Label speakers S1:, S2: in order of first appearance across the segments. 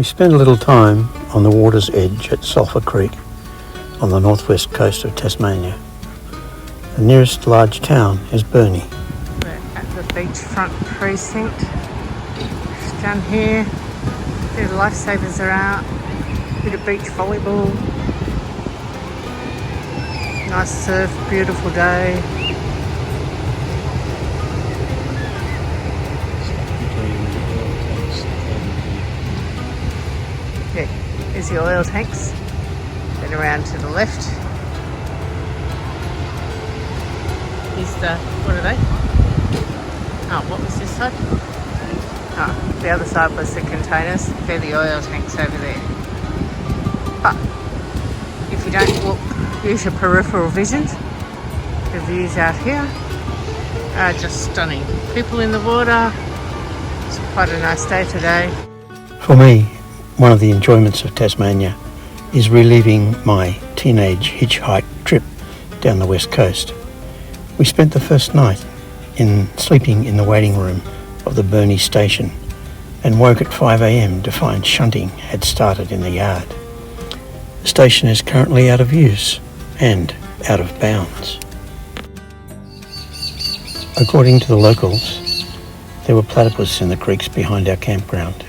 S1: We spent a little time on the water's edge at Sulphur Creek on the northwest coast of Tasmania. The nearest large town is Burnie.
S2: We're at the beachfront precinct. Just down here, the lifesavers are out. Bit of beach volleyball. Nice surf, beautiful day. Yeah, here's the oil tanks. Then around to the left. Here's the, what are they? Oh, what was this side? Oh, the other side was the containers. They're the oil tanks over there. But if you don't look, use your peripheral vision. The views out here are just stunning. People in the water. It's quite a nice day today.
S1: For me, one of the enjoyments of Tasmania is reliving my teenage hitchhike trip down the west coast. We spent the first night sleeping in the waiting room of the Burnie station and woke at 5 a.m. to find shunting had started in the yard. The station is currently out of use and out of bounds. According to the locals, there were platypus in the creeks behind our campground.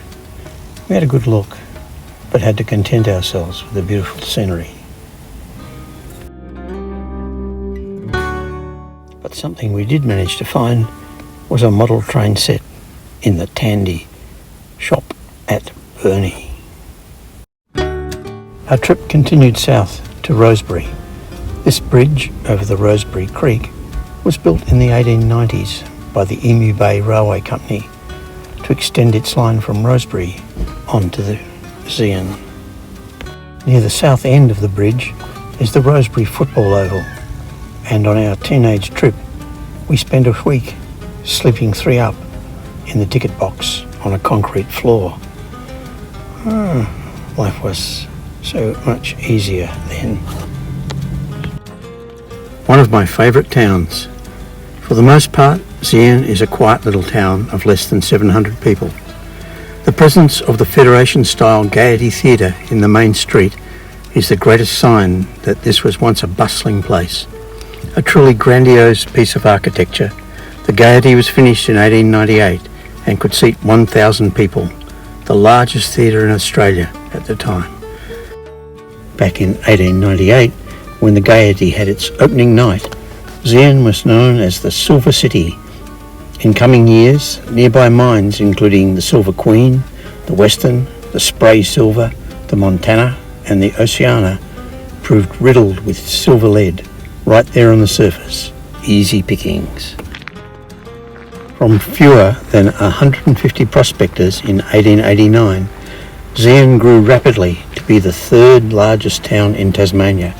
S1: We had a good look, but had to content ourselves with the beautiful scenery. But something we did manage to find was a model train set in the Tandy shop at Burnie. Our trip continued south to Rosebery. This bridge over the Rosebery Creek was built in the 1890s by the Emu Bay Railway Company to extend its line from Rosebery onto the Zeehan. Near the south end of the bridge is the Rosebery football oval, and on our teenage trip we spent a week sleeping 3 up in the ticket box on a concrete floor. Life was so much easier then. One of my favourite towns. For the most part, Zeehan is a quiet little town of less than 700 people. The presence of the Federation-style Gaiety Theatre in the main street is the greatest sign that this was once a bustling place. A truly grandiose piece of architecture, the Gaiety was finished in 1898 and could seat 1,000 people, the largest theatre in Australia at the time. Back in 1898, when the Gaiety had its opening night, Zeehan was known as the Silver City. In coming years, nearby mines including the Silver Queen, the Western, the Spray Silver, the Montana and the Oceana proved riddled with silver lead right there on the surface. Easy pickings. From fewer than 150 prospectors in 1889, Zeehan grew rapidly to be the third largest town in Tasmania,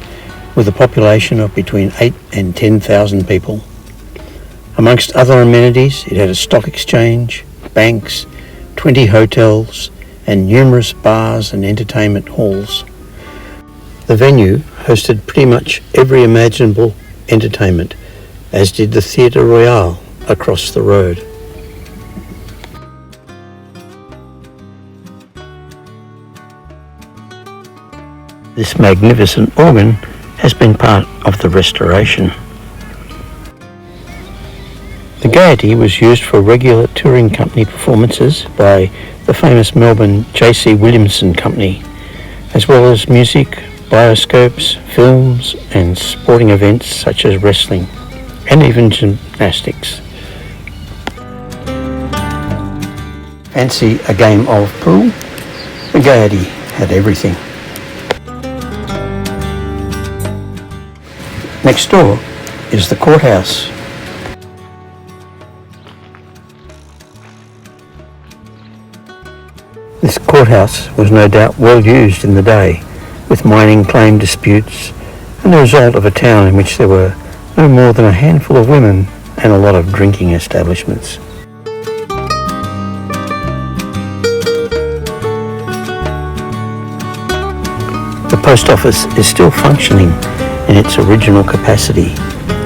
S1: with a population of between 8 and 10,000 people. Amongst other amenities, it had a stock exchange, banks, 20 hotels, and numerous bars and entertainment halls. The venue hosted pretty much every imaginable entertainment, as did the Theatre Royal across the road. This magnificent organ has been part of the restoration. The Gaiety was used for regular touring company performances by the famous Melbourne J.C. Williamson Company, as well as music, bioscopes, films and sporting events such as wrestling and even gymnastics. Fancy a game of pool? The Gaiety had everything. Next door is the courthouse. This courthouse was no doubt well used in the day, with mining claim disputes and the result of a town in which there were no more than a handful of women and a lot of drinking establishments. The post office is still functioning in its original capacity,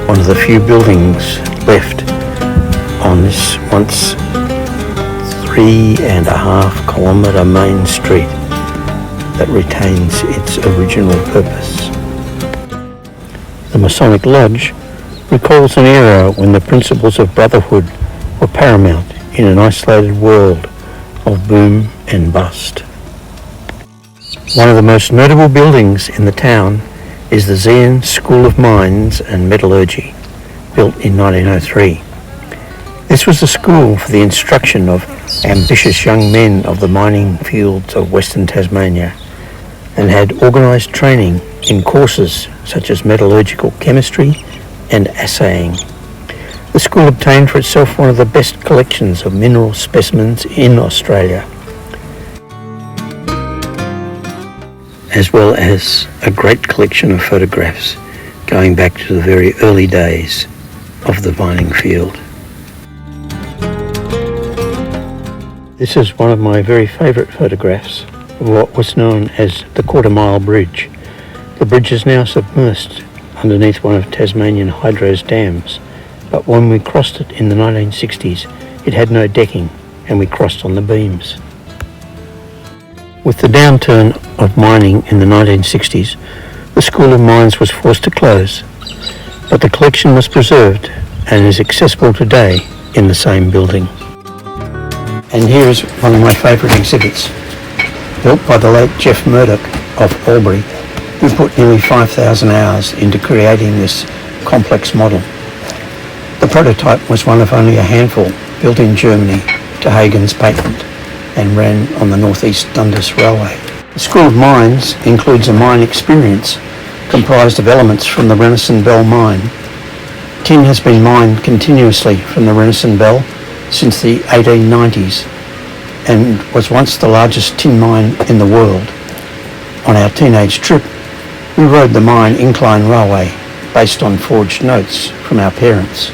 S1: one of the few buildings left on this once 3.5 kilometre main street that retains its original purpose. The Masonic Lodge recalls an era when the principles of brotherhood were paramount in an isolated world of boom and bust. One of the most notable buildings in the town is the Zeehan School of Mines and Metallurgy, built in 1903. This was a school for the instruction of ambitious young men of the mining fields of Western Tasmania, and had organised training in courses such as metallurgical chemistry and assaying. The school obtained for itself one of the best collections of mineral specimens in Australia, as well as a great collection of photographs going back to the very early days of the mining field. This is one of my very favourite photographs of what was known as the Quarter Mile Bridge. The bridge is now submerged underneath one of Tasmanian Hydro's dams, but when we crossed it in the 1960s, it had no decking and we crossed on the beams. With the downturn of mining in the 1960s, the School of Mines was forced to close, but the collection was preserved and is accessible today in the same building. And here is one of my favourite exhibits, built by the late Jeff Murdoch of Albury, who put nearly 5,000 hours into creating this complex model. The prototype was one of only a handful built in Germany to Hagen's patent and ran on the North East Dundas Railway. The School of Mines includes a mine experience comprised of elements from the Renison Bell mine. Tin has been mined continuously from the Renison Bell since the 1890s and was once the largest tin mine in the world. On our teenage trip, we rode the mine incline railway based on forged notes from our parents.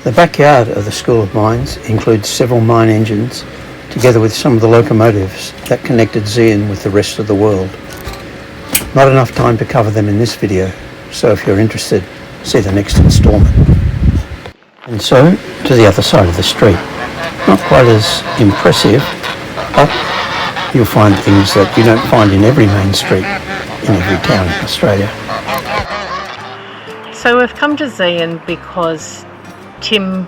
S1: The backyard of the School of Mines includes several mine engines, together with some of the locomotives that connected Zeehan with the rest of the world. Not enough time to cover them in this video, so if you're interested, see the next instalment. And so, to the other side of the street. Not quite as impressive, but you'll find things that you don't find in every main street in every town in Australia.
S2: So we've come to Zeehan because Tim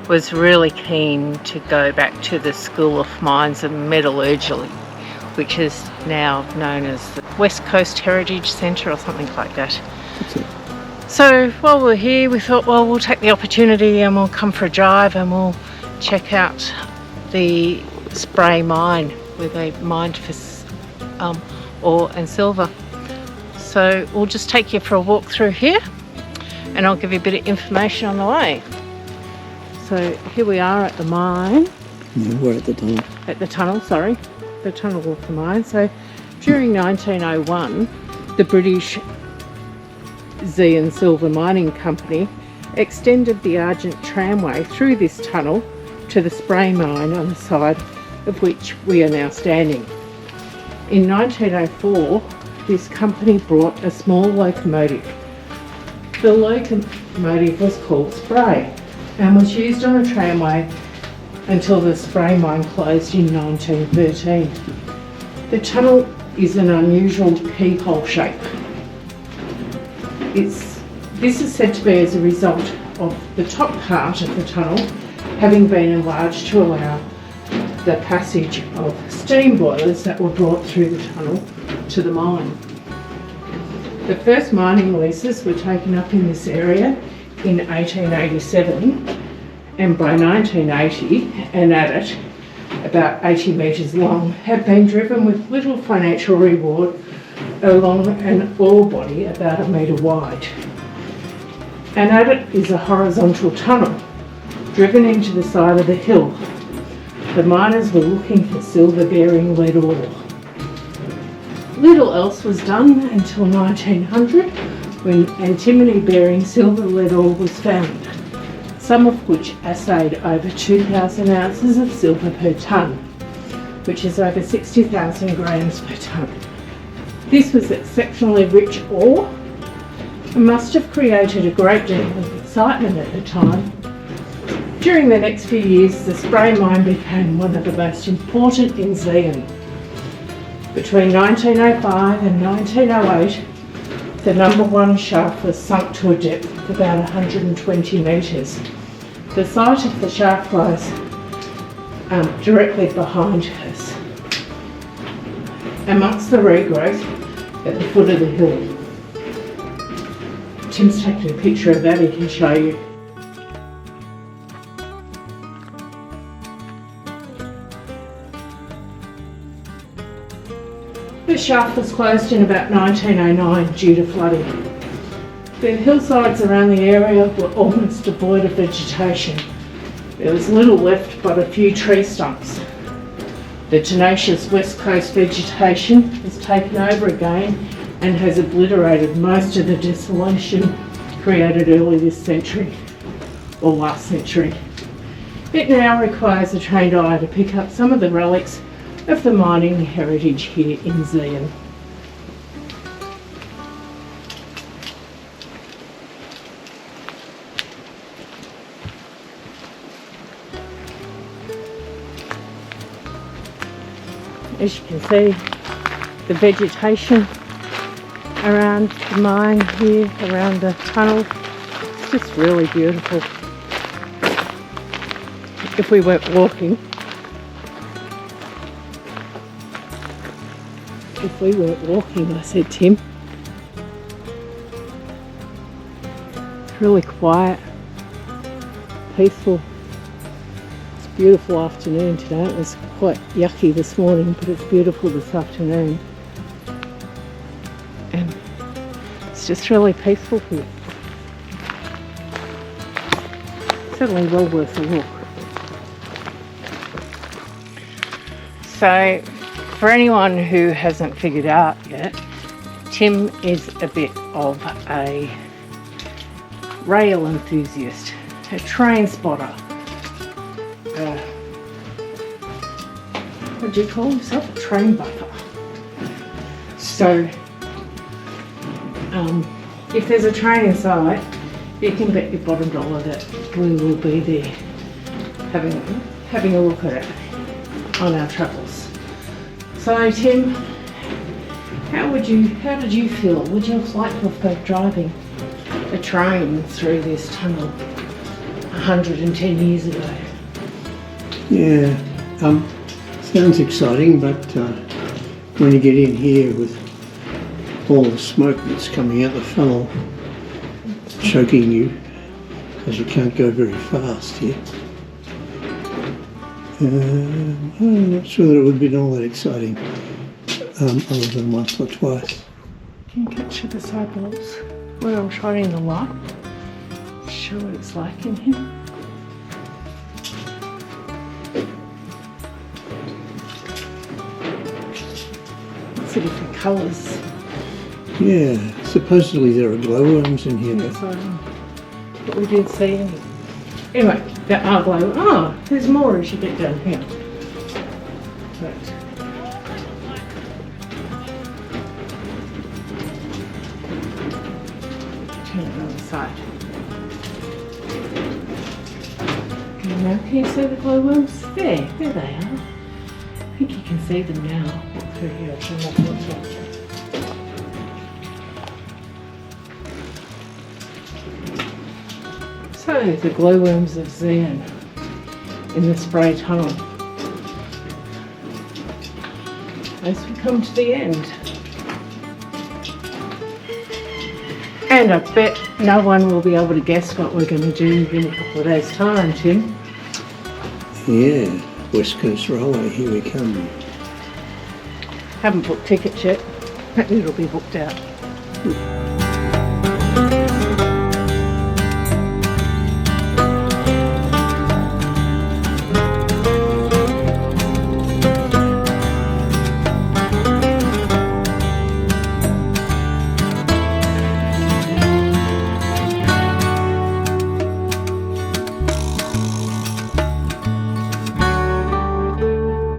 S2: was really keen to go back to the School of Mines and Metallurgy, which is now known as the West Coast Heritage Centre or something like that.
S1: That's it.
S2: So while we're here, we thought, well, we'll take the opportunity and we'll come for a drive and we'll check out the Spray mine where they mined for ore and silver. So we'll just take you for a walk through here and I'll give you a bit of information on the way. So here we are at the mine.
S1: No, we're at the tunnel.
S2: At the tunnel, sorry. The tunnel of the mine. So during 1901, the British Zeehan Silver Mining Company extended the Argent tramway through this tunnel to the Spray mine on the side of which we are now standing. In 1904, this company brought a small locomotive. The locomotive was called Spray and was used on a tramway until the Spray mine closed in 1913. The tunnel is an unusual keyhole shape. This is said to be as a result of the top part of the tunnel having been enlarged to allow the passage of steam boilers that were brought through the tunnel to the mine. The first mining leases were taken up in this area in 1887, and by 1980 an adit, about 80 metres long, had been driven with little financial reward along an ore body about 1 metre wide. An adit is a horizontal tunnel driven into the side of the hill. The miners were looking for silver-bearing lead ore. Little else was done until 1900, when antimony-bearing silver lead ore was found, some of which assayed over 2,000 ounces of silver per tonne, which is over 60,000 grams per tonne. This was exceptionally rich ore and must have created a great deal of excitement at the time. During the next few years, the spray mine became one of the most important in Zeehan. Between 1905 and 1908, the number one shaft was sunk to a depth of about 120 metres. The site of the shaft lies directly behind us, amongst the regrowth at the foot of the hill. Tim's taken a picture of that, he can show you. The shaft was closed in about 1909 due to flooding. The hillsides around the area were almost devoid of vegetation. There was little left but a few tree stumps. The tenacious west coast vegetation has taken over again and has obliterated most of the desolation created early this century, or last century. It now requires a trained eye to pick up some of the relics of the mining heritage here in Zeehan. As you can see, the vegetation around the mine here, around the tunnel, it's just really beautiful. If we weren't walking, I said, Tim. It's really quiet, peaceful. It's a beautiful afternoon today. It was quite yucky this morning, but it's beautiful this afternoon. And it's just really peaceful here. Certainly well worth a look. So, for anyone who hasn't figured out yet, Tim is a bit of a rail enthusiast, a train spotter. What do you call yourself? A train buffer. So, if there's a train in sight, you can bet your bottom dollar that we will be there having a look at it on our travels. So Tim, how did you feel? Would you have liked to have been driving a train through this tunnel 110 years ago?
S1: Yeah, sounds exciting, but when you get in here with all the smoke that's coming out the funnel, it's choking you because you can't go very fast here. I'm not sure that it would have been all that exciting, other than once or twice.
S2: Can you capture the sidewalls where I'm shining the light? Show what it's like in here. Lots of different colours.
S1: Yeah, supposedly there are glowworms in here.
S2: Yes, but we didn't see any. Anyway, there are glowworms. Oh, there's more as you get down here. But turn it on the side. Okay, now can you see the glowworms? There they are. I think you can see them now. Look through here, turn that one side. So, the glowworms of Zeehan in the spray tunnel. As we come to the end. And I bet no one will be able to guess what we're going to do in a couple of days' time, Tim.
S1: Yeah, West Coast Railway, here we come.
S2: Haven't booked tickets yet. It'll be booked out.